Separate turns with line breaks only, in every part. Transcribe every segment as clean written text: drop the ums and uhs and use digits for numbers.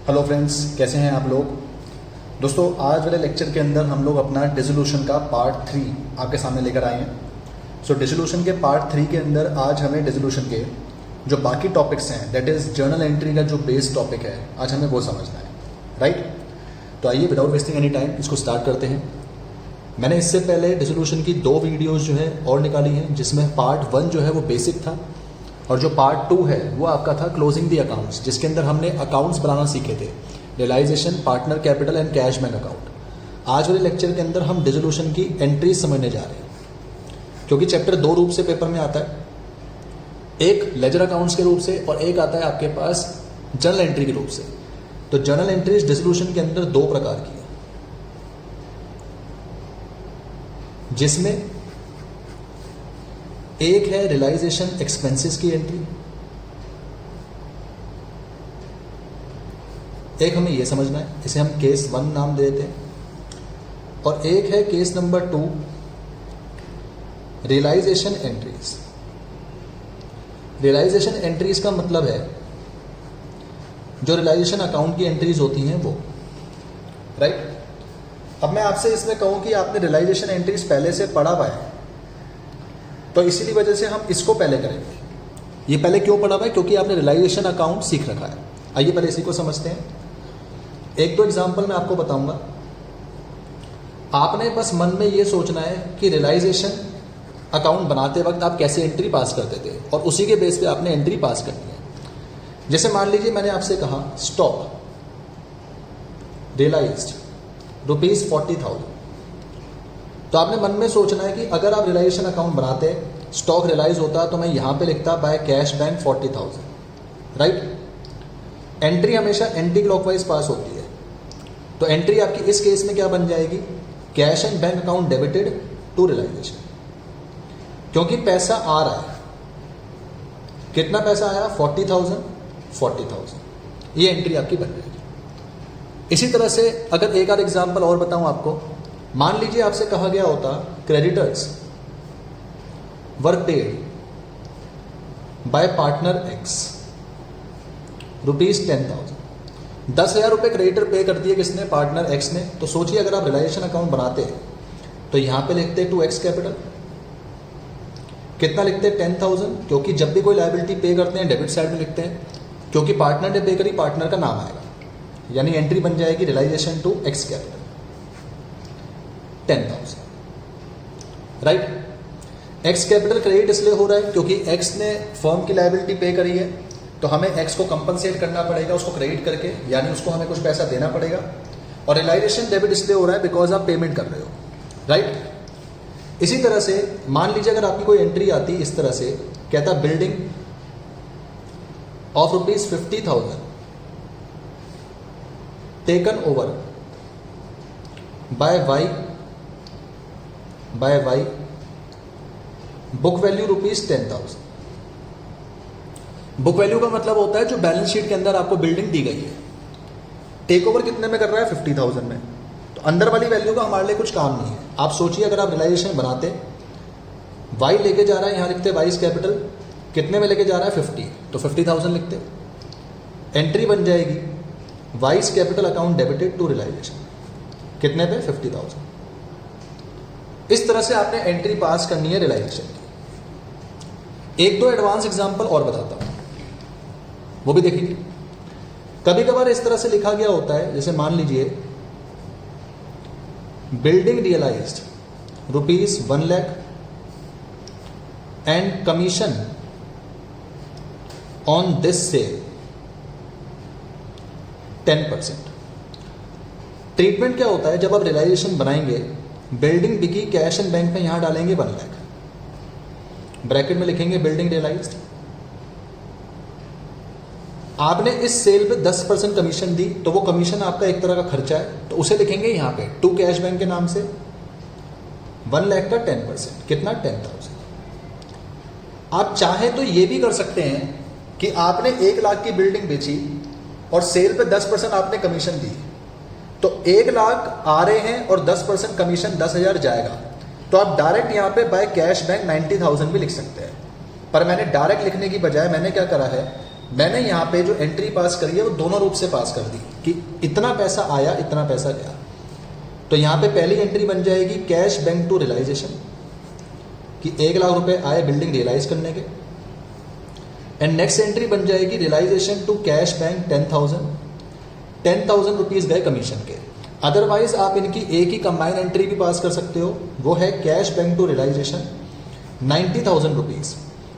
Hello friends, कैसे हैं आप लोग। दोस्तों, आज वाले लेक्चर के अंदर हम लोग अपना डिसोल्यूशन का पार्ट 3 आपके सामने लेकर आए हैं। सो डिसोल्यूशन के पार्ट 3 के अंदर आज हमें डिसोल्यूशन के जो बाकी टॉपिक्स हैं, दैट इज़ जर्नल एंट्री का जो बेस टॉपिक है, आज हमें वो समझना है, राइट। तो आइए विदाउट वेस्टिंग एनी टाइम इसको स्टार्ट करते हैं। मैंने इससे पहले डिसोल्यूशन की 2 वीडियोज़ जो है और निकाली हैं, जिसमें पार्ट 1 जो है वो बेसिक था और जो पार्ट 2 है वो आपका था क्लोजिंग दी अकाउंट्स, जिसके अंदर हमने अकाउंट्स बनाना सीखे थे, realisation, partner capital and cash bank account. आज वाले लेक्चर के अंदर हम डिसोल्यूशन की एंट्रीज समझने जा रहे हैं, क्योंकि चैप्टर 2 रूप से पेपर में आता है, एक लेजर अकाउंट्स के रूप से और एक आता है आपके पास जर्नल एंट्री के रूप से। तो जर्नल एंट्रीज डिसोल्यूशन के अंदर 2 प्रकार की है, जिसमें एक है रियलाइजेशन एक्सपेंसेस की एंट्री, एक हमें यह समझना है, इसे हम केस 1 नाम दे देते हैं, और एक है case number 2 realisation entries. Realisation entries का मतलब है जो रियलाइजेशन अकाउंट की एंट्रीज होती हैं वो, राइट। अब मैं आपसे इसमें कहूं कि आपने रियलाइजेशन एंट्रीज पहले से पढ़ा हुआ है, तो इसीलिए वजह से हम इसको पहले करेंगे। ये पहले क्यों पढ़ा हुआ है? क्योंकि आपने रियलाइजेशन अकाउंट सीख रखा है। आइए पहले इसी को समझते हैं। एक दो एग्जांपल मैं आपको बताऊंगा। आपने बस मन में ये सोचना है कि रियलाइजेशन अकाउंट बनाते वक्त आप कैसे एंट्री पास करते थे, और उसी के बेस पे आपने एंट्री पास करनी है। जैसे मान लीजिए मैंने आपसे कहा स्टॉक रियलाइज्ड ₹40,000, तो आपने मन में सोचना है कि अगर आप रियलाइजेशन अकाउंट बनाते, स्टॉक रियलाइज होता, तो मैं यहां पे लिखता by cash bank 40,000, right. Entry हमेशा एंटी क्लॉकवाइज पास होती है, तो एंट्री आपकी इस केस में क्या बन जाएगी? Cash and bank account debited to realisation, क्योंकि पैसा आ रहा है। कितना पैसा आया? 40,000। ये एंट्री आपकी बन जाएगी। इसी तरह से अगर एक आध एग्जांपल और बताऊं आपको, मान लीजिए आपसे कहा गया होता creditors were paid by partner x ₹10,000। 10,000 रुपये क्रेडिटर पे कर दिए किसने? पार्टनर एक्स ने। तो सोचिए अगर आप रियलाइजेशन अकाउंट बनाते तो यहां पे लिखते 2x कैपिटल, कितना लिखते? 10,000, क्योंकि जब भी कोई लायबिलिटी पे करते हैं डेबिट साइड में लिखते हैं, क्योंकि पार्टनर ने पे करी, पार्टनर का नाम आएगा, यानी एंट्री बन जाएगी realisation to X capital 10,000, right. X capital credit इसलिए हो रहा है क्योंकि एक्स ने फर्म की लायबिलिटी पे करी है, तो हमें एक्स को कंपनसेट करना पड़ेगा उसको क्रेडिट करके, यानी उसको हमें कुछ पैसा देना पड़ेगा। और रियलाइजेशन डेबिट इसलिए हो रहा है बिकॉज आप पेमेंट कर रहे हो, राइट। इसी तरह से मान लीजिए अगर आपकी कोई एंट्री आती इस तरह से, कहता building of ₹50,000 taken over by Y book value ₹10,000। Book value का मतलब होता है जो बैलेंस शीट के अंदर आपको बिल्डिंग दी गई है। टेक ओवर कितने में कर रहा है? 50,000 में। तो अंदर वाली वैल्यू का हमारे लिए कुछ काम नहीं है। आप सोचिए अगर आप रियलाइजेशन बनाते, वाई लेके जा रहा है, यहां लिखते वाइस कैपिटल, कितने में लेके जा रहा है? 50, तो 50,000 लिखते, एंट्री बन जाएगी Y's capital account debited to realisation, कितने पे? 50,000। इस तरह से आपने एंट्री पास करनी है रियलाइजेशन की। एक दो एडवांस एग्जांपल और बताता हूं, वो भी देखिए। कभी कभार इस तरह से लिखा गया होता है, जैसे मान लीजिए building realised ₹1 lakh and commission on this sale 10%। Treatment क्या होता है? जब आप रियलाइजेशन बनाएंगे, बिल्डिंग बिकी, कैश एंड बैंक में यहां डालेंगे 1 लाख, ब्रैकेट में लिखेंगे बिल्डिंग रियलाइज्ड। आपने इस सेल पे 10% कमीशन दी, तो वो कमीशन आपका एक तरह का खर्चा है, तो उसे लिखेंगे यहां पे टू कैश बैंक के नाम से 1 लाख का 10%, कितना? 10,000। आप चाहें तो ये भी कर सकते हैं कि आपने 1 लाख की बिल्डिंग बेची और सेल पे 10% आपने कमीशन दी, तो 1 लाख आ रहे हैं और 10% कमीशन 10,000 जाएगा, तो आप डायरेक्ट यहां पे बाय कैश बैंक 90,000 भी लिख सकते हैं। पर मैंने डायरेक्ट लिखने की बजाय मैंने क्या करा है, मैंने यहाँ पे जो एंट्री पास करी है वो दोनों रूप से पास कर दी कि इतना पैसा आया, इतना पैसा गया। तो यहाँ पे पहली एंट्री बन जाएगी कैश बैंक टू रियलाइजेशन, कि 1 लाख रुपए आए बिल्डिंग रियलाइज करने के। एंड नेक्स्ट एंट्री बन जाएगी realisation to cash bank 10,000 rupees गए कमीशन के। अदरवाइज आप इनकी एक ही कंबाइन एंट्री भी पास कर सकते हो, वो है cash bank to realisation 90,000 rupees,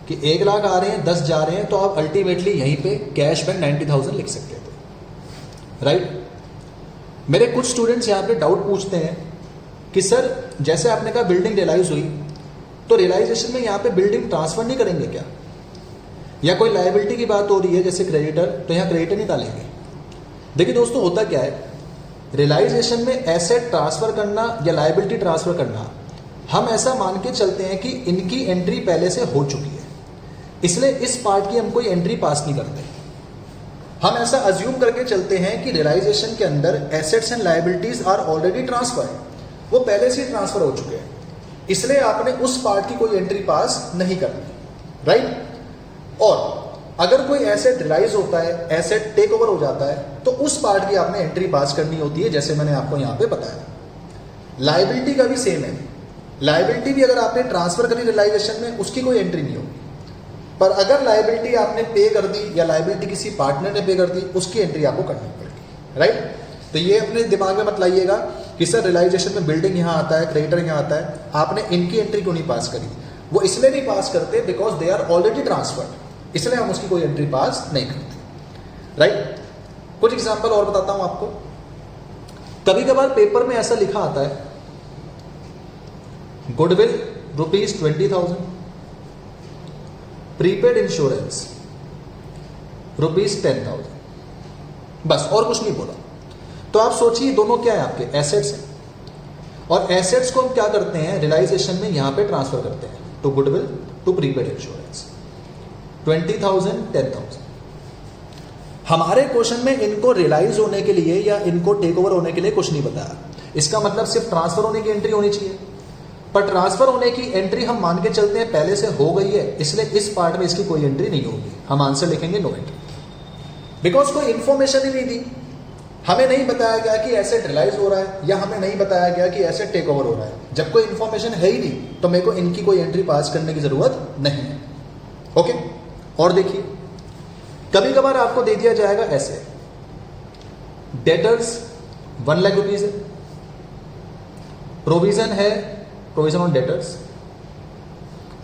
कि 1 लाख आ रहे हैं, 10 जा रहे हैं, तो आप अल्टीमेटली यहीं पे कैश बैंक 90,000 लिख सकते थे, राइट। मेरे कुछ स्टूडेंट्स यहाँ पे डाउट पूछते हैं कि सर जैसे आपने कहा बिल्डिंग रियलाइज हुई, तो रियलाइजेशन में यहाँ पे बिल्डिंग ट्रांसफर नहीं करेंगे क्या, या कोई लायबिलिटी की बात हो रही है जैसे क्रेडिटर, तो यहाँ क्रेडिटर नहीं डालेंगे। देखिए दोस्तों, होता क्या है, रियलाइजेशन में एसेट ट्रांसफर करना या लायबिलिटी ट्रांसफर करना, हम ऐसा मान के चलते हैं कि इनकी एंट्री पहले से हो चुकी है, इसलिए इस पार्ट की हम कोई एंट्री पास नहीं करते। हम ऐसा अज्यूम करके चलते हैं कि रियलाइजेशन के अंदर assets and liabilities are already transfer, वो पहले से ही ट्रांसफर हो चुके हैं, इसलिए आपने उस पार्ट की कोई एंट्री पास नहीं करनी, राइट। और अगर कोई एसेट रियलाइज होता है, एसेट टेक ओवर हो जाता है, तो उस पार्ट की आपने एंट्री पास करनी होती है, जैसे मैंने आपको यहां पे बताया। लायबिलिटी का भी सेम है, लायबिलिटी भी अगर आपने ट्रांसफर करी रियलाइजेशन में, उसकी कोई एंट्री नहीं होगी, पर अगर लायबिलिटी आपने पे कर दी या लायबिलिटी किसी पार्टनर ने पे कर दी, उसकी एंट्री आपको करनी पड़ेगी, राइट। तो ये अपने दिमाग में मत लाइएगा कि सर रियलाइजेशन में बिल्डिंग यहां आता है, क्रेडिटर यहां आता है, आपने इनकी एंट्री क्यों नहीं पास करी। वो इसलिए नहीं पास करते because they are already transferred, इसलिए हम उसकी कोई एंट्री पास नहीं करते, राइट। कुछ एग्जांपल और बताता हूं आपको। कभी कभार पेपर में ऐसा लिखा आता है गुडविल ₹20,000, प्रीपेड इंश्योरेंस ₹10,000, बस और कुछ नहीं बोला। तो आप सोचिए दोनों क्या है, आपके एसेट्स हैं, और एसेट्स को हम क्या करते हैं रियलाइजेशन में यहां पे ट्रांसफर करते हैं to goodwill to prepaid insurance, 20,000 10,000। हमारे क्वेश्चन में इनको रियलाइज होने के लिए या इनको टेक ओवर होने के लिए कुछ नहीं बताया, इसका मतलब सिर्फ ट्रांसफर होने की एंट्री होनी चाहिए, पर ट्रांसफर होने की एंट्री हम मान के चलते हैं पहले से हो गई है, इसलिए इस पार्ट में इसकी कोई एंट्री नहीं होगी। हम आंसर लिखेंगे नो एंट्री, बिकॉज कोई इंफॉर्मेशन ही नहीं दी, हमें नहीं बताया गया कि एसेट रियलाइज हो रहा है, या हमें नहीं बताया गया कि एसेट टेक ओवर हो रहा है। जब कोई इंफॉर्मेशन है ही नहीं, तो मेरे को इनकी कोई एंट्री पास करने की जरूरत नहीं है, ओके। और देखिए, कभी कभार आपको दे दिया जाएगा ऐसे, डेटर्स 1 लाख रुपीज है, प्रोविजन है, प्रोविजन ऑन डेटर्स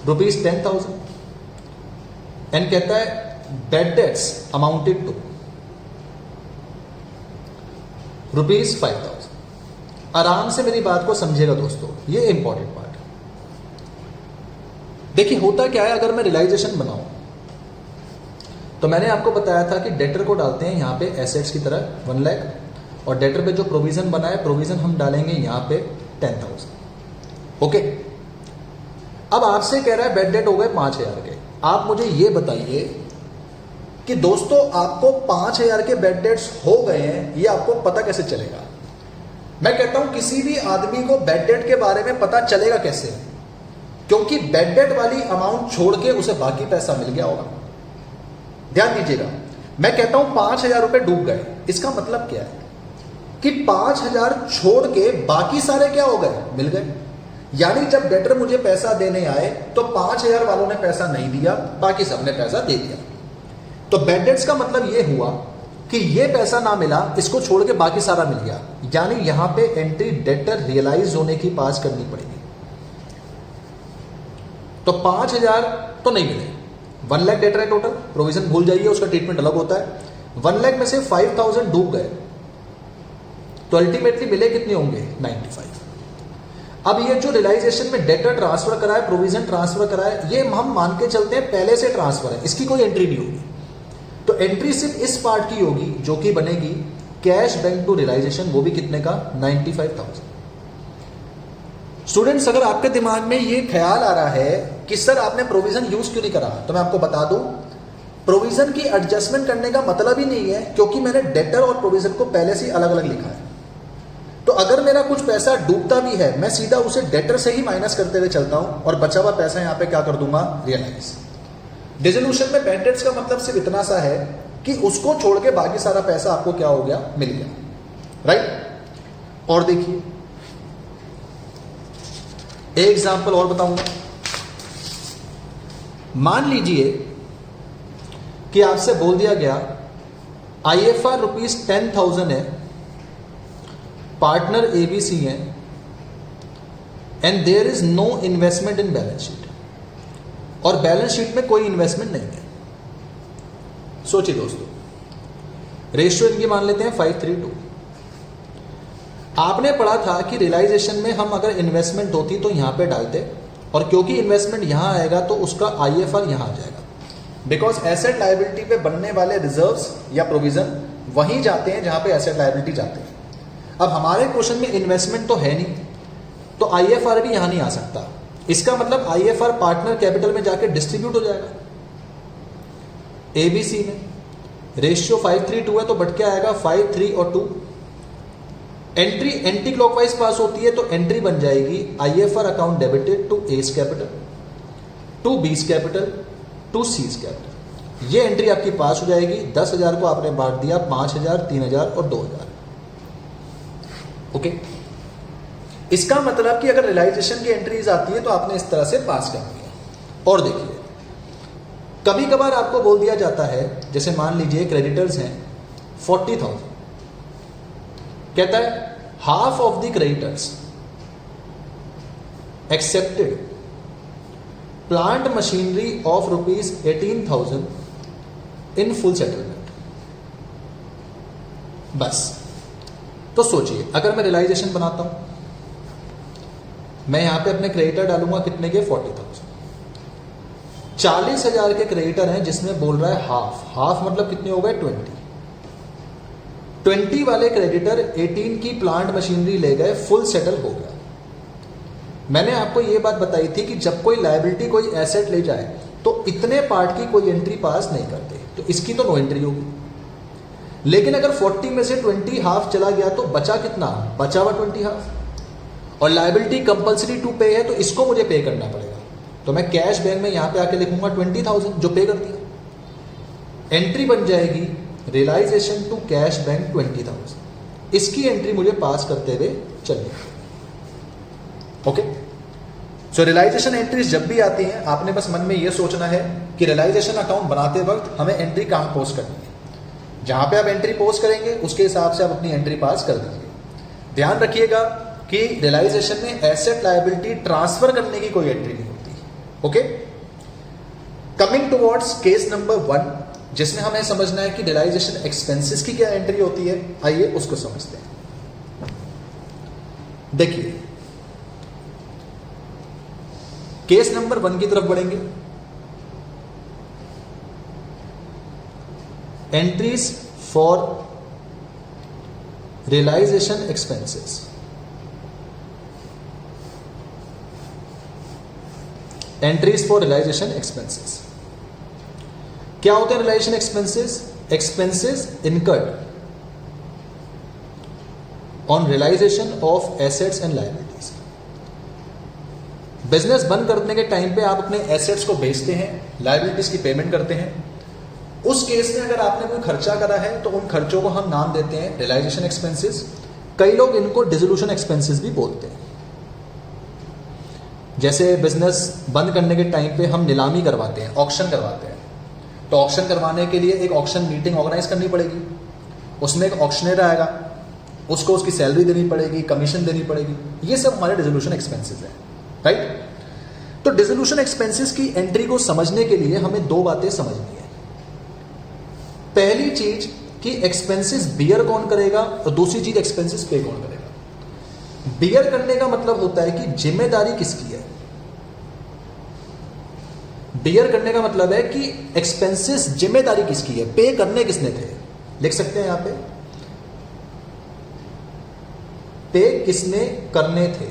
₹10,000, एंड कहता है बैड डेट्स अमाउंटेड टू ₹5,000। आराम से मेरी बात को समझिएगा दोस्तों, ये इंपॉर्टेंट पार्ट है। देखिए होता क्या है, अगर मैं रियलाइजेशन बनाऊं तो मैंने आपको बताया था कि डेटर को डालते हैं यहां पे एसेट्स की तरह 1 लाख, और डेटर पे जो प्रोविजन बना है, प्रोविजन हम डालेंगे यहां पे 10,000, ओके। अब आपसे कह रहा है बेड डेट हो गए 5,000 के। आप मुझे ये बताइए कि दोस्तों आपको 5,000 के बेड डेट्स हो गए हैं, ये आपको पता कैसे चलेगा। मैं कहता हूं किसी भी आदमी को बेड डेट के बारे में पता चलेगा कैसे, क्योंकि बेड डेट वाली अमाउंट छोड़ के उसे बाकी पैसा मिल गया होगा। ध्यान दीजिएगा, मैं कहता हूं 5,000 रुपए डूब गए, इसका मतलब क्या है कि 5,000 छोड़ के बाकी सारे क्या हो गए, मिल गए। यानी जब डेटर मुझे पैसा देने आए तो 5,000 वालों ने पैसा नहीं दिया, बाकी सबने पैसा दे दिया। तो बैड डेट्स का मतलब ये हुआ कि ये पैसा ना मिला, इसको छोड़ के बाकी सारा मिल गया, यानी यहां पे एंट्री डेटर रियलाइज होने की पास करनी पड़ेगी। तो 5,000 तो नहीं मिले, 1 लाख डेटर है टोटल, प्रोविजन भूल जाइए, उसका ट्रीटमेंट अलग होता है। 1 लाख में से 5,000 डूब गए, तो अल्टीमेटली मिले कितने होंगे, 95। अब ये जो रियलाइजेशन में डेटर ट्रांसफर कराए, प्रोविजन ट्रांसफर कराए, ये हम मान के चलते हैं पहले से ट्रांसफर है, इसकी कोई एंट्री नहीं होगी। तो एंट्री सिर्फ इस पार्ट की होगी जो कि बनेगी कैश बैंक टू रियलाइजेशन, वो भी कितने का, 95,000। स्टूडेंट्स, अगर आपके दिमाग में ये ख्याल आ रहा है कि सर आपने प्रोविजन यूज क्यों नहीं करा, तो मैं आपको बता दूं, प्रोविजन की एडजस्टमेंट करने का मतलब ही नहीं है, क्योंकि मैंने डेटर और प्रोविजन को पहले से अलग अलग लिखा है। तो अगर मेरा कुछ पैसा डूबता भी है, मैं सीधा उसे डेटर से ही माइनस करते हुए चलता हूं, और बचा हुआ पैसा यहां पे क्या कर दूंगा, रियलाइज। डिसोल्यूशन में बेड डेट्स का मतलब सिर्फ इतना सा है कि उसको छोड़ के बाकी सारा पैसा आपको क्या हो गया, मिल गया, राइट। और देखिए एक एग्जांपल और बताऊंगा। मान लीजिए कि आपसे बोल दिया गया IFR रुपीज 10,000 है, पार्टनर ABC है, and there is no investment in balance sheet, और बैलेंस शीट में कोई इन्वेस्टमेंट नहीं है। सोचिए दोस्तों, रेशियो इनकी मान लेते हैं 5:3:2। आपने पढ़ा था कि रियलाइजेशन में हम अगर इन्वेस्टमेंट होती तो यहां पे डालते, और क्योंकि इन्वेस्टमेंट यहां आएगा तो उसका IFR यहां आ जाएगा, बिकॉज एसेट लायबिलिटी पे बनने वाले रिजर्व्स या प्रोविजन वहीं जाते हैं जहां पे एसेट लायबिलिटी जाते हैं। अब हमारे क्वेश्चन में इन्वेस्टमेंट तो है नहीं, तो IFR भी यहां नहीं आ सकता। इसका मतलब IFR पार्टनर कैपिटल में जाके डिस्ट्रीब्यूट हो जाएगा। ABC में रेशियो 5:3:2 है तो बढ़ के आएगा 5, 3 और 2। एंट्री एंटी क्लॉकवाइज पास होती है तो एंट्री बन जाएगी IFR account debited to A's capital, to B's capital, to C's capital. ये एंट्री आपकी पास हो जाएगी। 10,000 को आपने बांट दिया 5,000, 3,000 और 2,000। ओके, इसका मतलब कि अगर रियलाइजेशन की एंट्रीज आती है तो आपने इस तरह से पास करनी है। और देखिए कभी कभार आपको बोल दिया जाता है, जैसे मान लीजिए क्रेडिटर्स हैं 40,000, कहता है half of the creditors accepted plant machinery of rupees 18,000 in full settlement. बस, तो सोचिए अगर मैं रियलाइजेशन बनाता हूं, मैं यहां पे अपने क्रेडिटर डालूंगा कितने के, 40,000। 40,000 के क्रेडिटर हैं जिसमें बोल रहा है हाफ, हाफ मतलब कितने हो गए, 20 वाले क्रेडिटर 18 की प्लांट मशीनरी ले गए, फुल सेटल हो गया। मैंने आपको यह बात बताई थी कि जब कोई लायबिलिटी कोई एसेट ले जाए तो इतने पार्ट की कोई एंट्री पास नहीं करते, तो इसकी तो नो एंट्री होगी। लेकिन अगर 40 में से 20 हाफ चला गया तो बचा कितना, बचा हुआ 20 हाफ, और लायबिलिटी कंपल्सरी टू पे है तो इसको मुझे पे करना पड़ेगा। तो मैं कैश बैंक में यहां पे आके लिखूंगा 20,000 जो पे कर दिया। एंट्री बन जाएगी रियलाइजेशन टू कैश बैंक 20,000। इसकी एंट्री मुझे पास करते हुए चलनी। ओके, सो रियलाइजेशन एंट्रीज जब भी आती हैं आपने बस मन में यह सोचना है कि रियलाइजेशन अकाउंट बनाते वक्त हमें एंट्री कहां पोस्ट करनी है। जहां पे आप एंट्री पोस्ट करेंगे उसके हिसाब से आप अपनी एंट्री पास कर दीजिए। ध्यान रखिएगा कि रियलाइजेशन में एसेट लायबिलिटी ट्रांसफर करने की कोई एंट्री नहीं होती। Okay, coming towards case number 1, जिसमें हमें समझना है कि रियलाइजेशन एक्सपेंसेस की क्या एंट्री होती है। आइए उसको समझते हैं। देखिए केस नंबर 1 की तरफ बढ़ेंगे। Entries for realisation expenses. Entries for realisation expenses क्या होते हैं? Realisation expenses, expenses incurred on realisation of assets and liabilities. Business बंद करने के टाइम पे आप अपने एसेट्स को बेचते हैं, लायबिलिटीज की पेमेंट करते हैं। उस केस में अगर आपने कोई खर्चा करा है तो उन खर्चों को हम नाम देते हैं रियलाइजेशन एक्सपेंसेस। कई लोग इनको डिसोल्यूशन एक्सपेंसेस भी बोलते हैं। जैसे बिजनेस बंद करने के टाइम पे हम नीलामी करवाते हैं, ऑक्शन करवाते हैं, तो ऑक्शन करवाने के लिए एक ऑक्शन मीटिंग ऑर्गेनाइज करनी पड़ेगी। उसमें एक ऑक्शनर आएगा, उसको उसकी सैलरी देनी पड़ेगी, कमीशन देनी पड़ेगी। ये सब हमारे डिसोल्यूशन एक्सपेंसेस हैं, राइट। तो डिसोल्यूशन एक्सपेंसेस की एंट्री को समझने के लिए हमें दो बातें समझनी है। पहली चीज कि एक्सपेंसेस बियर कौन करेगा, और दूसरी चीज एक्सपेंसेस पे कौन करेगा। बियर करने का मतलब होता है कि जिम्मेदारी किसकी है। बियर करने का मतलब है कि एक्सपेंसेस जिम्मेदारी किसकी है, पे करने किसने थे। लिख सकते हैं यहां पे किसने करने थे।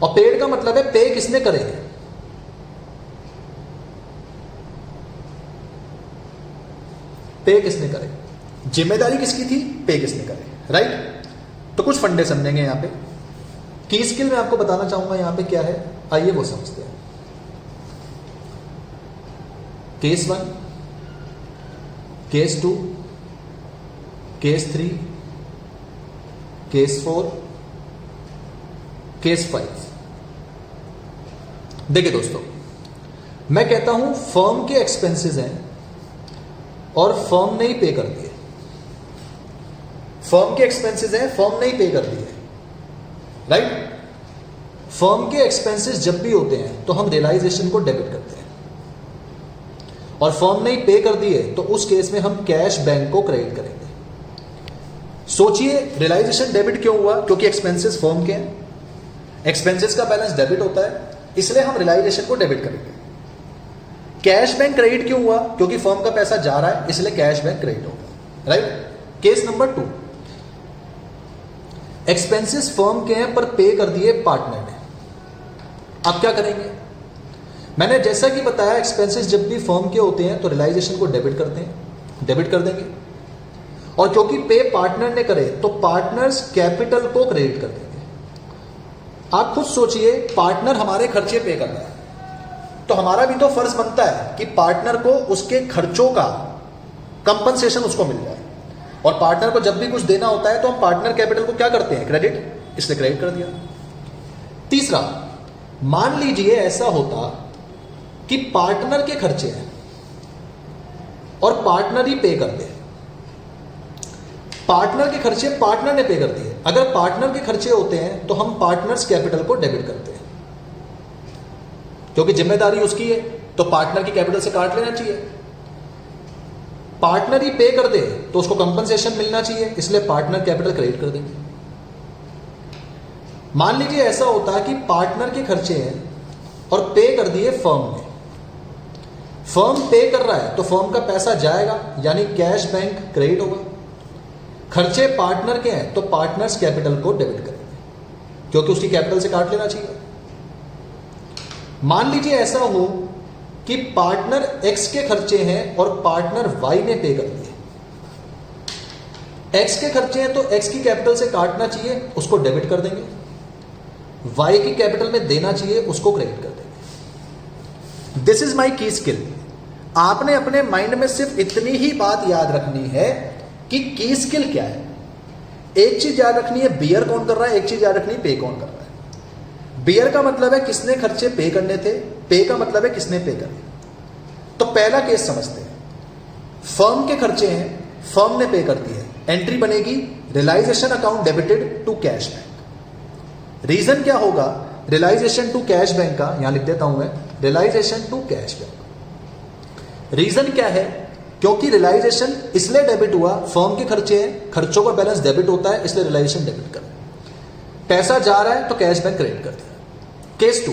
और पेड का मतलब है पे किसने करे। पे किसने करे, जिम्मेदारी किसकी थी, पे किसने करे, राइट। तो कुछ फंडे समझेंगे यहां पे। की स्किल मैं आपको बताना चाहूंगा यहां पे क्या है, आइए वो समझते हैं। Case 1, case 2, case 3, case 4, case 5। देखिए दोस्तों, मैं कहता हूं फर्म के एक्सपेंसेस हैं और फर्म ने ही पे कर दिए। फर्म के एक्सपेंसेस हैं, फर्म ने ही पे कर दिए, राइट। फर्म के एक्सपेंसेस जब भी होते हैं तो हम रियलाइजेशन को डेबिट करते हैं, और फर्म ने ही पे कर दिए तो उस केस में हम कैश बैंक को क्रेडिट करेंगे। सोचिए, रियलाइजेशन डेबिट क्यों हुआ? क्योंकि एक्सपेंसेस फर्म के हैं, एक्सपेंसेस का बैलेंस डेबिट होता है, इसलिए हम रियलाइजेशन को डेबिट करेंगे। कैश बैंक क्रेडिट क्यों हुआ? क्योंकि फर्म का पैसा जा रहा है, इसलिए कैश बैंक क्रेडिट होगा, right. Case number 2, expenses firm के हैं पर पे कर दिए पार्टनर ने। अब क्या करेंगे? मैंने जैसा कि बताया, एक्सपेंसेस जब भी फर्म के होते हैं तो रियलाइजेशन को डेबिट करते हैं, डेबिट कर देंगे, और क्योंकि पे पार्टनर ने करे तो पार्टनर्स कैपिटल को क्रेडिट कर देंगे। आप खुद सोचिए, पार्टनर हमारे खर्चे पे कर रहा है तो हमारा भी तो फर्ज बनता है कि पार्टनर को उसके खर्चों का कंपनसेशन उसको मिल जाए, और पार्टनर को जब भी कुछ देना होता है तो हम पार्टनर कैपिटल को क्या करते हैं? क्रेडिट, इसलिए क्रेडिट कर दिया। तीसरा, मान लीजिए ऐसा होता कि पार्टनर के खर्चे हैं और पार्टनर ही पे कर दे। पार्टनर के खर्चे पार्टनर ने पे कर दिए। अगर पार्टनर के खर्चे होते हैं तो हम पार्टनर्स कैपिटल को डेबिट करते हैं, क्योंकि जिम्मेदारी उसकी है तो पार्टनर की कैपिटल से काट लेना चाहिए। पार्टनर ही पे कर दे तो उसको कंपनसेशन मिलना चाहिए, इसलिए पार्टनर कैपिटल क्रेडिट कर देंगे। मान लीजिए ऐसा होता है कि पार्टनर के खर्चे हैं और पे कर दिए फर्म ने। फर्म पे कर रहा है तो फर्म का पैसा जाएगा, यानी कैश बैंक क्रेडिट होगा। खर्चे पार्टनर के हैं तो पार्टनर्स कैपिटल को डेबिट करेंगे, क्योंकि उसकी कैपिटल से काट लेना चाहिए। मान लीजिए ऐसा हो कि पार्टनर एक्स के खर्चे हैं और पार्टनर वाई ने पे कर दिए। एक्स के खर्चे हैं तो एक्स की कैपिटल से काटना चाहिए, उसको डेबिट कर देंगे। वाई की कैपिटल में देना चाहिए, उसको क्रेडिट कर देंगे। दिस इज माई की स्किल। आपने अपने माइंड में सिर्फ इतनी ही बात याद रखनी है कि की स्किल क्या है। एक चीज याद रखनी है, बियर कौन कर रहा है, एक चीज याद रखनी है, पे कौन कर रहा है। बियर का मतलब है किसने खर्चे पे करने थे, पे का मतलब है किसने पे करे। तो पहला केस समझते हैं। फर्म के खर्चे हैं, फर्म ने पे कर दिए, एंट्री बनेगी realisation account debited to cash bank. Reason क्या होगा रियलाइजेशन टू कैश बैंक का? यहां लिख देता हूं मैं, realisation to cash bank. Reason क्या है? क्योंकि रियलाइजेशन इसलिए डेबिट हुआ, फर्म के खर्चे हैं, खर्चों का बैलेंस डेबिट होता है, इसलिए रियलाइजेशन डेबिट कर। पैसा जा रहा है तो कैश बैंक क्रेडिट कर दिया। केस 2,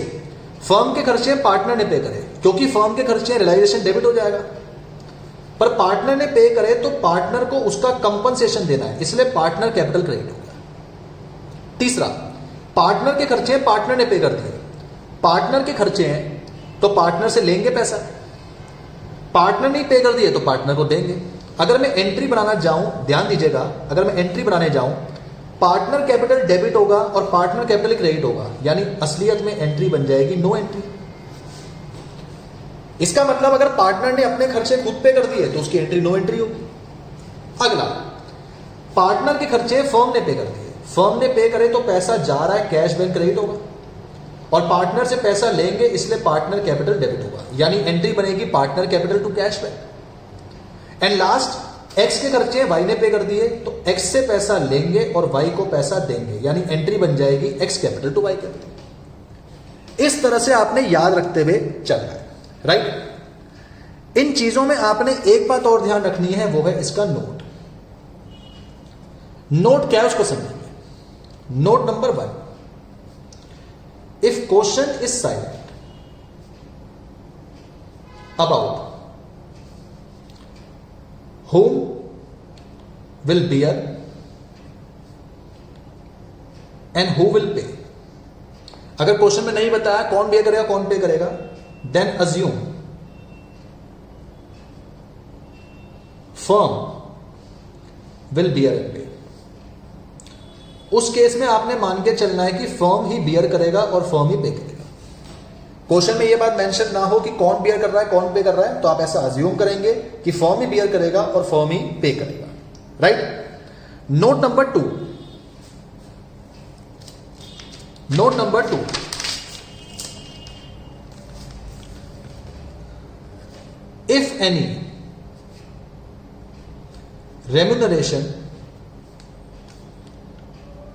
फर्म के खर्चे पार्टनर ने पे करे, क्योंकि फर्म के खर्चे रियलाइजेशन डेबिट हो जाएगा, पर पार्टनर ने पे करे तो पार्टनर को उसका कंपनसेशन देना है, इसलिए पार्टनर कैपिटल क्रेडिट होगा। तीसरा, पार्टनर के खर्चे पार्टनर ने पे कर दिए। पार्टनर के खर्चे हैं तो पार्टनर से लेंगे पैसा, पार्टनर ने पे कर दिए तो पार्टनर को देंगे। अगर मैं एंट्री बनाना जाऊं, ध्यान दीजिएगा, अगर मैं एंट्री बनाने जाऊं, पार्टनर कैपिटल डेबिट होगा और पार्टनर कैपिटल क्रेडिट होगा, यानी असलियत में एंट्री बन जाएगी नो एंट्री। इसका मतलब अगर पार्टनर ने अपने खर्चे खुद पे कर दिए तो उसकी एंट्री नो एंट्री होगी। अगला, पार्टनर के खर्चे फर्म ने पे कर दिए, फर्म ने पे करे तो पैसा जा रहा है, कैश बैंक क्रेडिट होगा, और पार्टनर से पैसा लेंगे इसलिए पार्टनर कैपिटल डेबिट होगा, यानी एंट्री बनेगी partner capital to cash bank. And last, X के खर्चे वाई ने पे कर दिए तो एक्स से पैसा लेंगे और वाई को पैसा देंगे, यानी एंट्री बन जाएगी X capital to Y capital. इस तरह से आपने याद रखते हुए चलना है, राइट। इन चीजों में आपने एक बात और ध्यान रखनी है, वो है इसका नोट। नोट क्या है उसको समझेंगे। Note number 1, if question is silent about whom will bear and who will pay। अगर क्वेश्चन में नहीं बताया कौन बेयर करेगा कौन पे करेगा, then assume firm will bear and pay. उस केस में आपने मान के चलना है कि फर्म ही बियर करेगा और फर्म ही पे करेगा। क्वेश्चन में ये बात मेंशन ना हो कि कौन बियर कर रहा है कौन पे कर रहा है, तो आप ऐसा अज्यूम करेंगे कि फर्म ही बियर करेगा और फर्म ही पे करेगा, right. Note number 2, note number 2, if any remuneration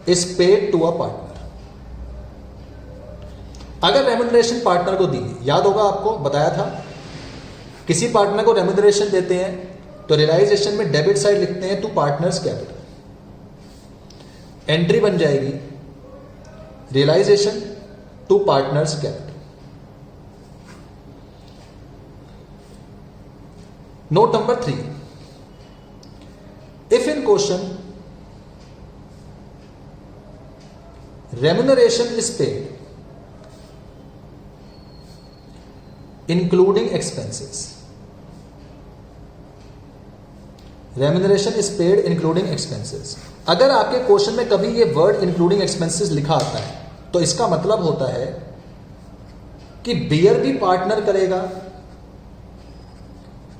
is paid to a partner, अगर रेम्यूनरेशन पार्टनर को दी, याद होगा आपको बताया था, किसी पार्टनर को रेम्यूनरेशन देते हैं तो रियलाइजेशन में डेबिट साइड लिखते हैं टू पार्टनर्स कैपिटल, एंट्री बन जाएगी realisation to partners capital. Note number 3, if in question remuneration is paid including expenses, remuneration is paid including expenses, अगर आपके क्वेश्चन में कभी ये वर्ड इंक्लूडिंग एक्सपेंसेस लिखा आता है तो इसका मतलब होता है कि बियर भी पार्टनर करेगा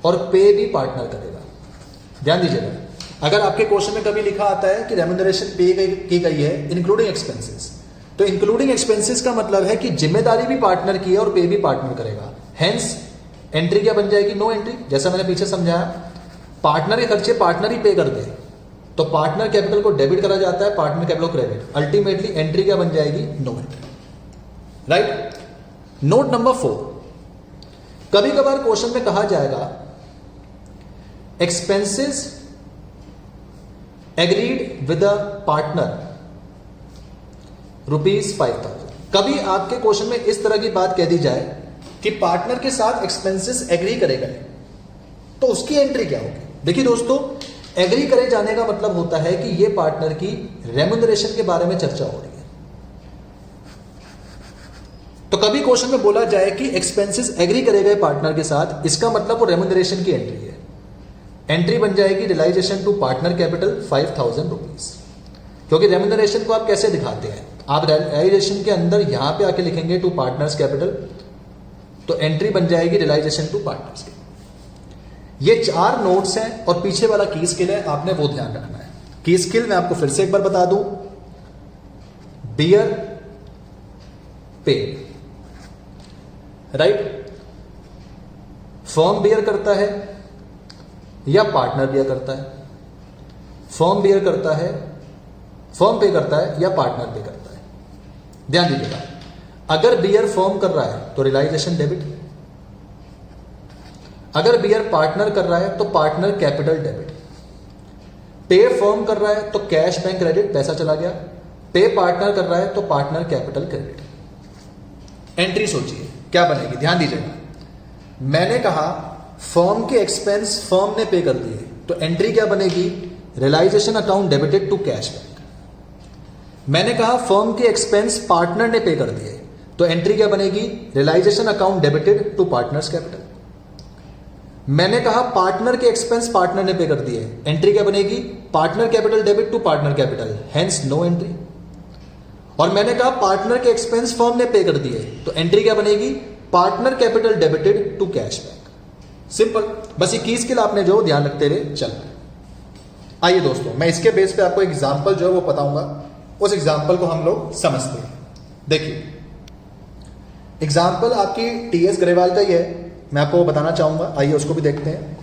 और पे भी पार्टनर करेगा। ध्यान दीजिएगा, अगर आपके क्वेश्चन में कभी लिखा आता है कि रेम्यूनरेशन पे की गई है इंक्लूडिंग एक्सपेंसेस, तो इंक्लूडिंग एक्सपेंसेस का मतलब है कि जिम्मेदारी भी पार्टनर की है और पे भी पार्टनर करेगा। हेंस एंट्री क्या बन जाएगी? No entry. जैसा मैंने पीछे समझाया, पार्टनर के खर्चे पार्टनर ही पे कर दे तो पार्टनर कैपिटल को डेबिट करा जाता है, पार्टनर कैपिटल को क्रेडिट। अल्टीमेटली एंट्री क्या बन जाएगी? No entry, right. Note number 4, कभी कभार क्वेश्चन में कहा जाएगा expenses agreed with a partner ₹5,000। कभी आपके क्वेश्चन में इस तरह की बात कह दी जाए कि पार्टनर के साथ एक्सपेंसेस एग्री करेगा, तो उसकी एंट्री क्या होगी? देखिए दोस्तों, एग्री करे जाने का मतलब होता है कि यह पार्टनर की रेम्यूनरेशन के बारे में चर्चा हो रही है। तो कभी क्वेश्चन में बोला जाए कि एक्सपेंसेस एग्री करेगा पार्टनर के साथ, इसका मतलब वो रेम्यूनरेशन की एंट्री है। एंट्री बन जाएगी रियलाइजेशन टू पार्टनर कैपिटल ₹5,000। क्योंकि रेम्यूनरेशन को आप कैसे दिखाते हैं? आप रियलाइजेशन के अंदर यहां पे आके लिखेंगे टू पार्टनर्स कैपिटल, तो एंट्री बन जाएगी रियलाइजेशन टू पार्टनर्स कैपिटल। ये 4 नोट्स हैं और पीछे वाला की स्किल है, आपने वो ध्यान रखना है। की स्किल मैं आपको फिर से एक बार बता दूं, बियर पे, राइट। फर्म बियर करता है या पार्टनर बियर करता है? फर्म बियर करता है, फर्म पे करता है या पार्टनर पे करता है? ध्यान दीजिएगा, अगर बियर फर्म कर रहा है तो रियलाइजेशन डेबिट, अगर बियर पार्टनर कर रहा है तो पार्टनर कैपिटल डेबिट, पे फर्म कर रहा है तो कैश बैंक क्रेडिट, पैसा चला गया, पे पार्टनर कर रहा है तो पार्टनर कैपिटल क्रेडिट। एंट्री सोचिए क्या बनेगी, ध्यान दीजिएगा। मैंने कहा फर्म के एक्सपेंस फर्म ने पे कर दिए, तो एंट्री क्या बनेगी? Realisation account debited to cash bank. मैंने कहा फर्म के एक्सपेंस पार्टनर ने पे कर दिए, तो एंट्री क्या बनेगी? Realisation account debited to partners capital. मैंने कहा पार्टनर के एक्सपेंस पार्टनर ने पे कर दिए, एंट्री क्या बनेगी? Partner capital debit to partner capital, hence no entry. और मैंने कहा पार्टनर के एक्सपेंस फर्म ने पे कर दिए, तो एंट्री क्या बनेगी? Partner capital debited to cash bank. Simple, बस ये की स्किल आपने जो ध्यान रखते हुए चलना है। आइए दोस्तों, मैं इसके बेस पे आपको एग्जांपल जो है वो बताऊंगा, उस एग्जांपल को हम लोग समझते हैं। देखिए, एग्जांपल आपकी टीएस ग्रेवाल का ही है, मैं आपको वो बताना चाहूंगा। आइए उसको भी देखते हैं।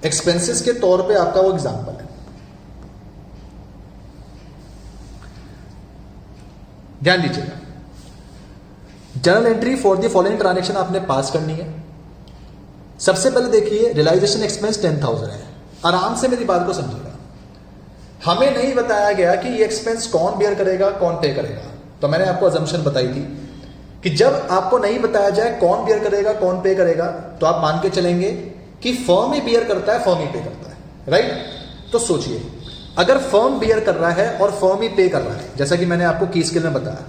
एक्सपेंसेस के तौर पे आपका वो एग्जांपल है, ध्यान दीजिएगा। Journal entry for the following transaction आपने पास करनी है। सबसे पहले देखिए, रियलाइजेशन एक्सपेंस 10,000 है। आराम से मेरी बात को समझिएगा। हमें नहीं बताया गया कि ये एक्सपेंस कौन बियर करेगा, कौन पे करेगा। तो मैंने आपको अजम्पशन बताई थी कि जब आपको नहीं बताया जाए कौन बियर करेगा, कौन पे करेगा, तो आप मान के चलेंगे कि फर्म ही बियर करता है, फर्म ही पे करता है, राइट। तो सोचिए, अगर फर्म बियर कर रहा है और फर्म ही पे कर रहा है, जैसा कि मैंने आपको की स्किल में बताया,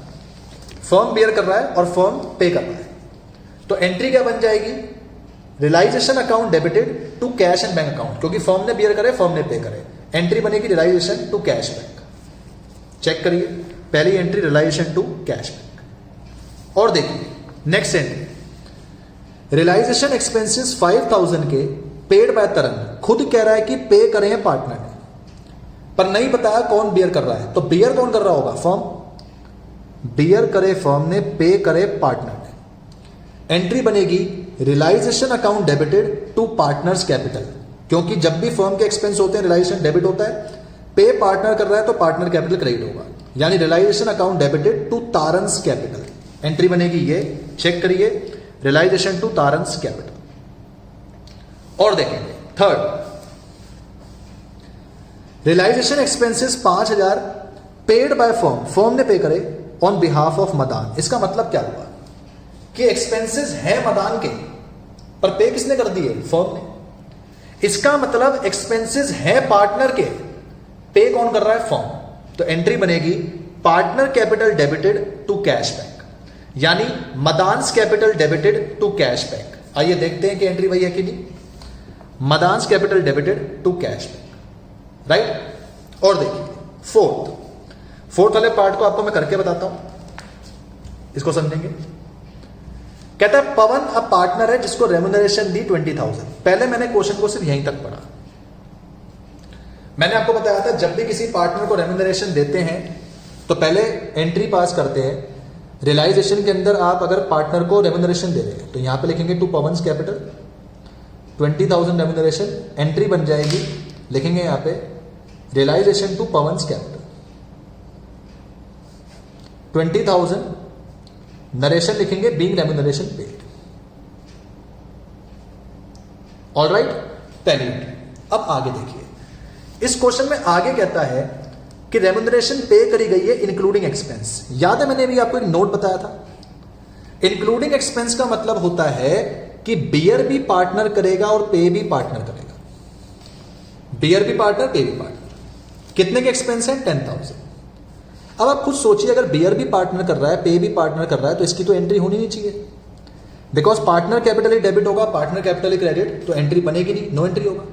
फर्म बियर कर रहा है और फर्म पे कर रहा है, तो एंट्री क्या बन जाएगी? Realisation account debited to cash and bank account, क्योंकि फर्म ने बियर करे, फर्म ने पे करे। एंट्री बनेगी realisation to cash bank. Check करिए, पहली entry realisation to cash bank. और देखिए, नेक्स्ट एंट्री, रियलाइजेशन एक्सपेंसेस 5000 के, पेड बाय तरन, खुद कह रहा है कि पे करें पार्टनर ने, पर नहीं बताया कौन बियर कर रहा है। तो बियर कौन कर रहा होगा? फर्म। बियर करे फर्म ने, पे करे पार्टनर ने। एंट्री बनेगी realisation account debited to partners capital, क्योंकि जब भी फर्म के एक्सपेंस होते हैं रियलाइजेशन डेबिट होता है, पे पार्टनर कर रहा है तो पार्टनर कैपिटल क्रेडिट होगा, यानी रियलाइजेशन अकाउंट डेबिटेड टू तारंस कैपिटल। एंट्री बनेगी ये, चेक करिए, रियलाइजेशन टू तारंस कैपिटल। और देखेंगे third, realisation expenses 5000 paid by firm, firm ने पे करे ऑन बिहाफ ऑफ मदान। इसका मतलब क्या हुआ कि एक्सपेंसेस है मदान के, पर पे किसने कर दिए? फर्म ने। इसका मतलब एक्सपेंसेस है पार्टनर के, पे कौन कर रहा है? फर्म। तो एंट्री बनेगी partner capital debited to cash bank, यानी Madan's capital debited to cash bank. आइए देखते हैं कि एंट्री वही है कि नहीं। Madan's capital debited to cash bank, right. और देखिए फोर्थ वाले पार्ट को आपको मैं करके बताता हूं, इसको समझेंगे। कहता है पवन अब पार्टनर है जिसको रेम्यूनरेशन दी 20,000। पहले मैंने क्वेश्चन को सिर्फ यहीं तक पढ़ा। मैंने आपको बताया था जब भी किसी पार्टनर को रेम्यूनरेशन देते हैं तो पहले एंट्री पास करते हैं। रियलाइजेशन के अंदर आप अगर पार्टनर को रेम्यूनरेशन दे रहे हैं तो यहां पे लिखेंगे टू पवन्स कैपिटल 20,000 रेम्यूनरेशन। एंट्री बन जाएगी, लिखेंगे यहां पे रियलाइजेशन टू पवन्स कैपिटल 20,000, नरेशन लिखेंगे बीइंग रेम्यूनरेशन पेड। ऑलराइट, पहली एंट्री। अब आगे देखिए, इस क्वेश्चन में आगे कहता है कि रेम्यूनरेशन पे करी गई है इंक्लूडिंग एक्सपेंस। याद है मैंने भी आपको एक नोट बताया था, इंक्लूडिंग एक्सपेंस का मतलब होता है कि बियर भी पार्टनर करेगा और पे भी पार्टनर करेगा। बियर भी पार्टनर, पे भी पार्टनर। कितने के एक्सपेंस है? 10,000। अब आप खुद सोचिए, अगर बियर भी पार्टनर कर रहा है, पे भी पार्टनर कर रहा है, तो इसकी तो एंट्री होनी नहीं चाहिए, because partner capital he debit होगा, पार्टनर कैपिटल ही क्रेडिट, तो एंट्री बनेगी नहीं, नो एंट्री होगा।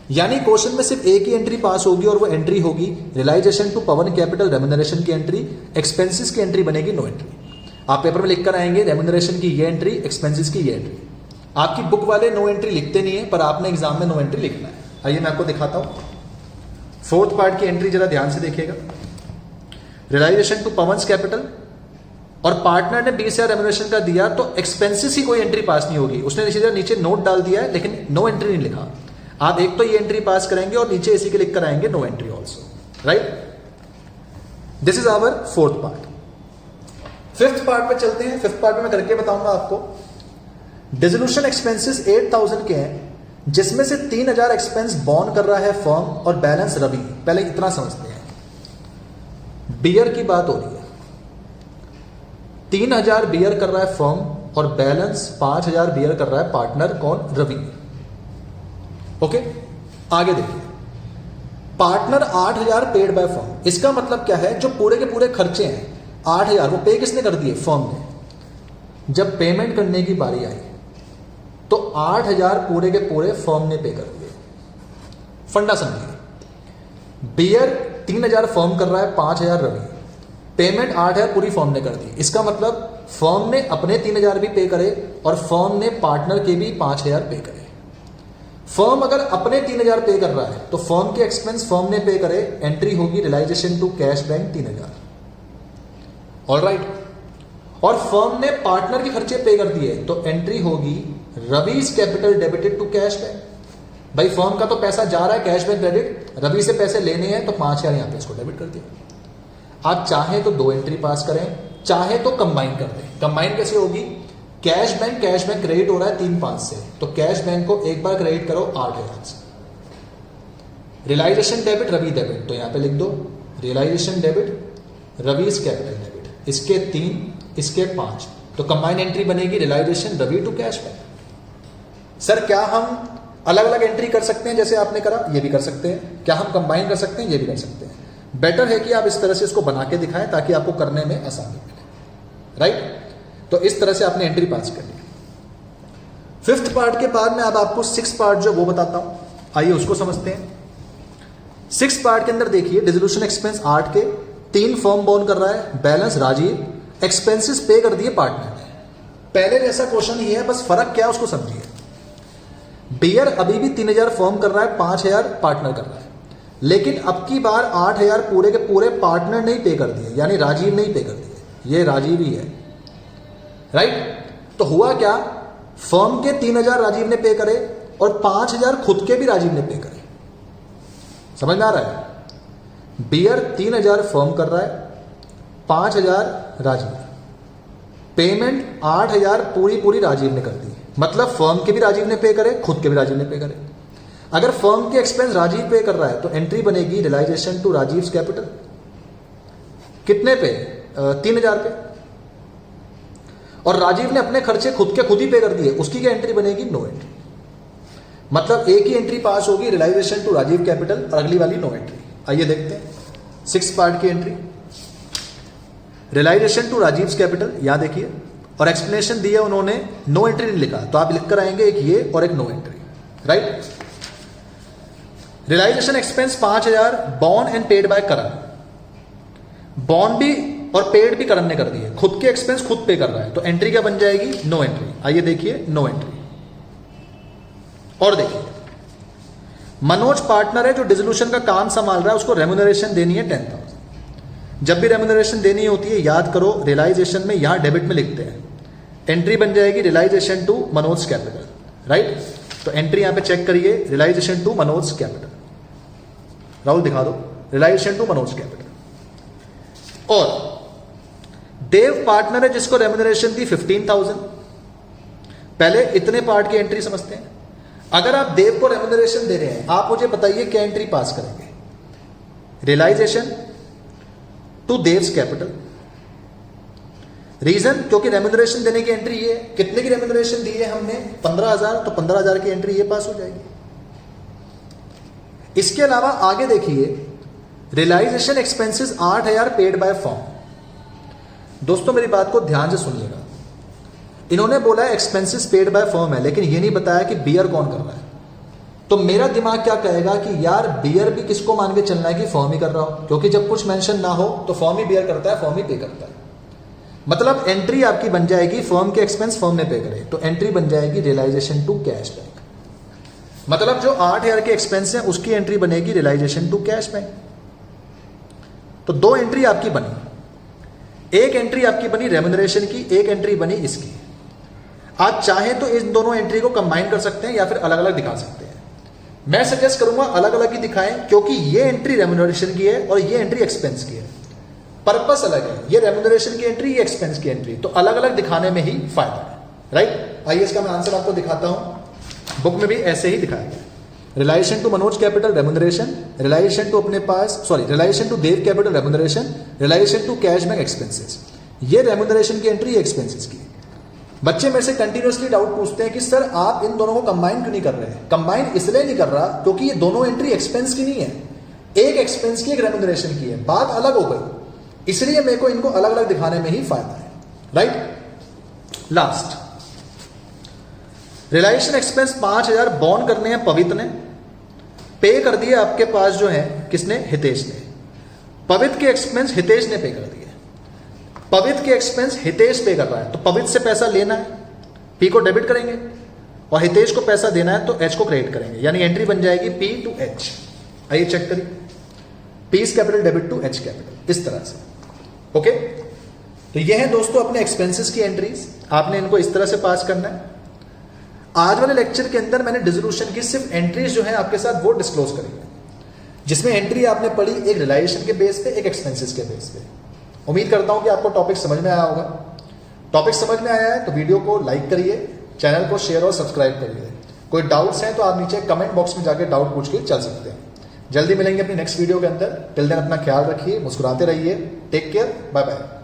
यानी क्वेश्चन में सिर्फ एक ही एंट्री पास होगी और वो एंट्री होगी realisation to Pawan capital remuneration की एंट्री, एक्सपेंसेस की एंट्री बनेगी नो एंट्री। आप पेपर में लिखकर आएंगे रेम्यूनरेशन की ये एंट्री, एक्सपेंसेस की ये एंट्री। आपकी बुक वाले नो एंट्री लिखते नहीं है, पर आपने एग्जाम में नो एंट्री लिखना है। आइए मैं आपको दिखाता हूं फोर्थ पार्ट की एंट्री, जरा ध्यान से देखिएगा। रियलाइजेशन टू पवन्स कैपिटल और पार्टनर ने 20,000 रेम्यूनरेशन का दिया, तो एक्सपेंसेस की कोई एंट्री पास नहीं होगी। उसने सीधा नीचे नोट डाल दिया है लेकिन नो एंट्री नहीं लिखा। आप एक तो ये एंट्री पास करेंगे और नीचे इसी के लिख कर आएंगे no entry also, right. This is our fourth part. Fifth part पे चलते हैं। फिफ्थ पार्ट में मैं करके बताऊंगा आपको। डिसोल्यूशन एक्सपेंसेस 8,000 के हैं, जिसमें से 3,000 एक्सपेंस बॉर्न कर रहा है फर्म और बैलेंस रवि। पहले इतना समझते हैं, बियर की बात हो रही है। 3,000 बियर कर रहा है फर्म और बैलेंस 5,000 बियर कर रहा है पार्टनर, कौन? रवि। ओके, आगे देखिए। Partner 8,000 paid by firm. इसका मतलब क्या है? जो पूरे के पूरे खर्चे हैं 8,000 वो पे किसने कर दिए? फर्म ने। जब पेमेंट करने की बारी आई तो 8,000 पूरे के पूरे फर्म ने पे कर दिए। फंडा समझिए, बियर 3,000 फर्म कर रहा है, 5,000 रवि। पेमेंट 8,000 पूरी फर्म ने कर दी। इसका मतलब फर्म ने अपने 3,000 भी पे करे और फर्म ने पार्टनर के भी 5,000 पे करे। फर्म अगर अपने 3,000 पे कर रहा है तो फर्म के एक्सपेंस फर्म ने पे करे, एंट्री होगी realisation to cash bank 3,000। Alright. और फर्म ने पार्टनर के खर्चे पे कर दिए तो एंट्री होगी Ravi's capital debited to cash bank. भाई फर्म का तो पैसा जा रहा है कैश बैंक क्रेडिट, रवि से पैसे लेने हैं तो 5,000 यहां पे इसको डेबिट कर दिया। आप चाहे तो दो एंट्री पास करें, चाहे तो कंबाइन कर दें। कंबाइन कैसे होगी? कैश बैंक क्रेडिट हो रहा है 3,500 से, तो कैश बैंक को एक बार क्रेडिट करो 8,000 से। रियलाइजेशन डेबिट रवि डेबिट, तो यहां पे लिख दो realisation debit Ravi's capital debit. इसके 3, इसके 5, तो कंबाइन एंट्री बनेगी realisation Ravi to cash bank. Sir क्या हम अलग अलग एंट्री कर सकते हैं जैसे आपने करा? ये भी कर सकते हैं। क्या हम कंबाइन कर सकते हैं? ये भी कर सकते हैं। बेटर है कि आप इस तरह से इसको बना के दिखाएं ताकि आपको करने में आसानी मिले, राइट। तो इस तरह से आपने एंट्री पास कर ली। फिफ्थ पार्ट के बाद में अब आपको सिक्स पार्ट जो वो बताता हूं, आइए उसको समझते हैं। सिक्स पार्ट के अंदर देखिए, डिसोल्यूशन एक्सपेंस 8 के, 3 फर्म बॉर्न कर रहा है, बैलेंस राजीव, एक्सपेंसेस पे कर दिए पार्टनर ने। पहले जैसा क्वेश्चन ही है, बस फर्क क्या है उसको समझिए। बियर अभी भी 3000 फर्म कर रहा है, 5000 पार्टनर कर रहा है, लेकिन अब की बार 8000 पूरे के पूरे पार्टनर ने ही पे कर दिए, यानी राजीव ने ही पे कर दिए। ये राजीव ही है, राइट। तो हुआ क्या, फर्म के 3000 राजीव ने पे करे और 5000 खुद के भी राजीव ने पे करे। समझ में आ रहा है? बियर 3000 फर्म कर रहा है, 5000 राजीव, पेमेंट 8000 पूरी राजीव ने कर दी। मतलब फर्म के भी राजीव ने पे करे, खुद के भी राजीव ने पे करे। अगर फर्म के एक्सपेंस राजीव पे कर रहा है तो एंट्री बनेगी रियलाइजेशन टू राजीव कैपिटल। कितने पे? 3000 पे। और राजीव ने अपने खर्चे खुद के खुद ही पे कर दिए, उसकी क्या एंट्री बनेगी? No entry. मतलब एक ही एंट्री पास होगी रियलाइजेशन टू राजीव कैपिटल और अगली वाली नो एंट्री। आइए देखते हैं 6 पार्ट की entry. Realisation to Rajeev capital, यहां देखिए, और एक्सप्लेनेशन दिया उन्होंने, नो एंट्री नहीं लिखा, तो आप लिखकर आएंगे एक ये और एक no entry, right. Realisation expense 5000 borne and paid by Karan. Borne भी और पेड भी करण ने कर दिए, खुद के एक्सपेंस खुद पे कर रहा है, तो एंट्री क्या बन जाएगी? No entry. आइए देखिए नो एंट्री। और देखिए मनोज पार्टनर है जो डिसोल्यूशन का काम संभाल रहा है, उसको रेम्यूनरेशन देनी है 10,000। जब भी रेम्यूनरेशन देनी होती है याद करो, रियलाइजेशन में यहां डेबिट में लिखते हैं, एंट्री बन जाएगी realisation to Manoj capital, right. तो एंट्री यहां पे चेक करिए, realisation to Manoj capital. Rahul दिखा दो, रियलाइजेशन टू मनोज कैपिटल। और देव पार्टनर है जिसको रेम्यूनरेशन दी 15,000। पहले इतने पार्ट की एंट्री समझते हैं। अगर आप देव को रेम्यूनरेशन दे रहे हैं, आप मुझे बताइए क्या एंट्री पास करेंगे? Realisation to Dev's capital. Reason, क्योंकि रेम्यूनरेशन देने की एंट्री ये, कितने की रेम्यूनरेशन दी है हमने? 15,000, तो 15,000 की एंट्री ये पास हो जाएगी। इसके अलावा आगे देखिए, realisation expenses 8000 paid by firm. दोस्तों मेरी बात को ध्यान से सुनिएगा, इन्होंने बोला है एक्सपेंसेस पेड बाय फर्म है, लेकिन ये नहीं बताया कि बियर कौन कर रहा है। तो मेरा दिमाग क्या कहेगा कि यार बियर भी किसको मान के चलना है कि फर्म ही कर रहा हो, क्योंकि जब कुछ मेंशन ना हो तो फर्म ही बियर करता है, फर्म ही पे करता है। मतलब एंट्री आपकी बन जाएगी, फर्म के एक्सपेंस फर्म ने पे करे, तो एंट्री बन जाएगी रियलाइजेशन टू कैश बैंक। मतलब जो 8000 के एक्सपेंस है उसकी एंट्री बनेगी रियलाइजेशन टू कैश बैंक। तो 2 एंट्री आपकी बनी, एक एंट्री आपकी बनी रेम्यूनरेशन की, एक एंट्री बनी इसकी। आप चाहें तो इन दोनों एंट्री को कंबाइन कर सकते हैं या फिर अलग अलग दिखा सकते हैं। मैं सजेस्ट करूंगा अलग अलग ही दिखाएं, क्योंकि ये एंट्री रेम्यूनरेशन की है और ये एंट्री एक्सपेंस की है, पर्पस अलग है। ये रेम्यूनरेशन की एंट्री, ये एक्सपेंस की एंट्री, तो अलग अलग दिखाने में ही फायदा है, राइट। आइए इसका मैं आंसर आपको दिखाता हूं, बुक में भी ऐसे ही दिखाया गया। Realisation to Manoj capital remuneration, realisation to अपने पास realisation to Dev capital remuneration, realisation to cash bank expenses. ये रेम्यूनरेशन की एंट्री, एक्सपेंसेस की। बच्चे मेरे से कंटिन्यूअसली डाउट पूछते हैं कि सर आप इन दोनों को कंबाइन क्यों नहीं कर रहे? कंबाइन इसलिए नहीं कर रहा क्योंकि ये दोनों एंट्री एक्सपेंस की नहीं है, एक एक्सपेंस की एक रेम्यूनरेशन की है, बात अलग हो गई, इसलिए मेरे को इनको अलग अलग दिखाने में ही फायदा है, राइट। लास्ट रियलाइजेशन एक्सपेंस 5000 बॉन्ड करने हैं पवित्र ने, पे कर दिए आपके पास जो है किसने? हितेश ने। पवित्र के एक्सपेंस हितेश ने पे कर दिए, पवित्र के एक्सपेंस हितेश पे कर रहा है, तो पवित्र से पैसा लेना है, पी को डेबिट करेंगे, और हितेश को पैसा देना है तो एच को क्रेडिट करेंगे, यानी एंट्री बन जाएगी पी टू एच। आइए चेक करिए, P's capital debit to H capital, इस तरह से। ओके, तो ये है दोस्तों अपने एक्सपेंसेस की एंट्रीज, आपने इनको इस तरह से पास करना है। आज वाले लेक्चर के अंदर मैंने डिसोल्यूशन की सिर्फ एंट्रीज जो है आपके साथ वो डिस्क्लोज करी है, जिसमें एंट्री आपने पढ़ी एक रियलाइजेशन के बेस पे, एक एक्सपेंसेस के बेस पे। उम्मीद करता हूं कि आपको टॉपिक समझ में आया होगा। टॉपिक समझ में आया है तो वीडियो को लाइक करिए, चैनल को शेयर और सब्सक्राइब करिए। कोई डाउट्स हैं तो आप नीचे कमेंट बॉक्स में जाके डाउट पूछ के चल सकते हैं। जल्दी मिलेंगे अपनी नेक्स्ट वीडियो के अंदर। टिल देन अपना ख्याल रखिए, मुस्कुराते रहिए, टेक केयर, बाय बाय।